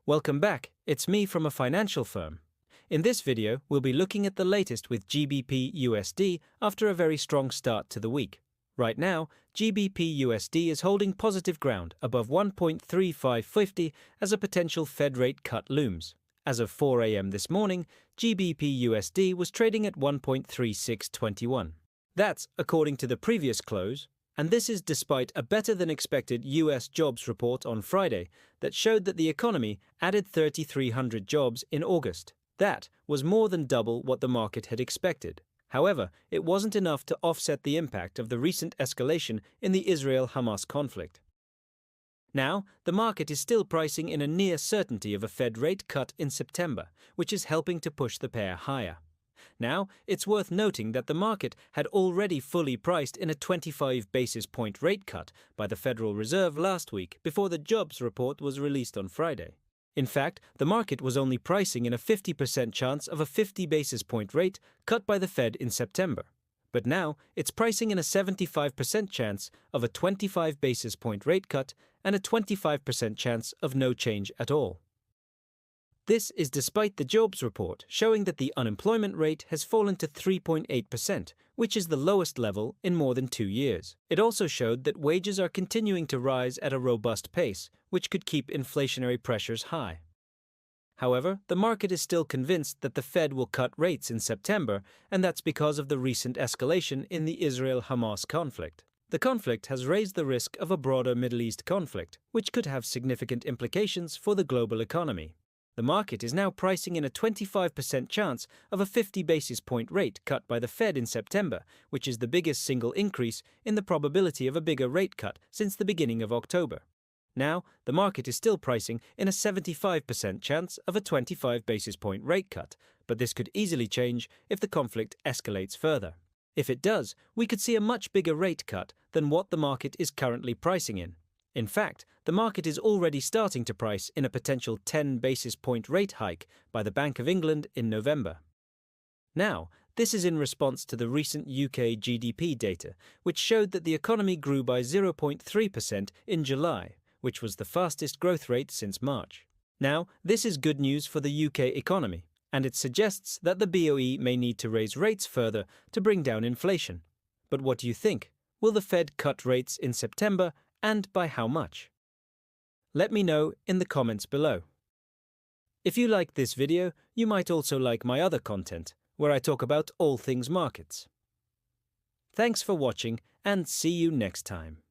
Welcome back, it's me from a financial firm. In this video, we'll be looking at the latest with GBP USD after a very strong start to the week. Right now, GBP USD is holding positive ground above 1.3550 as a potential Fed rate cut looms. As of 4 a.m. this morning, GBP USD was trading at 1.3621. That's according to the previous close, and this is despite a better-than-expected US jobs report on Friday that showed that the economy added 3,300 jobs in August. That was more than double what the market had expected. However, it wasn't enough to offset the impact of the recent escalation in the Israel-Hamas conflict. Now, the market is still pricing in a near certainty of a Fed rate cut in September, which is helping to push the pair higher. Now, it's worth noting that the market had already fully priced in a 25 basis point rate cut by the Federal Reserve last week before the jobs report was released on Friday. In fact, the market was only pricing in a 50% chance of a 50 basis point rate cut by the Fed in September. But now, it's pricing in a 75% chance of a 25 basis point rate cut and a 25% chance of no change at all. This is despite the jobs report showing that the unemployment rate has fallen to 3.8%, which is the lowest level in more than 2 years. It also showed that wages are continuing to rise at a robust pace, which could keep inflationary pressures high. However, the market is still convinced that the Fed will cut rates in September, and that's because of the recent escalation in the Israel-Hamas conflict. The conflict has raised the risk of a broader Middle East conflict, which could have significant implications for the global economy. The market is now pricing in a 25% chance of a 50 basis point rate cut by the Fed in September, which is the biggest single increase in the probability of a bigger rate cut since the beginning of October. Now, the market is still pricing in a 75% chance of a 25 basis point rate cut, but this could easily change if the conflict escalates further. If it does, we could see a much bigger rate cut than what the market is currently pricing in. In fact, the market is already starting to price in a potential 10 basis point rate hike by the Bank of England in November. Now, this is in response to the recent UK GDP data, which showed that the economy grew by 0.3% in July, which was the fastest growth rate since March. Now, this is good news for the UK economy, and it suggests that the BOE may need to raise rates further to bring down inflation. But what do you think? Will the Fed cut rates in September, and by how much? Let me know in the comments below. If you liked this video, you might also like my other content, where I talk about all things markets. Thanks for watching, and see you next time.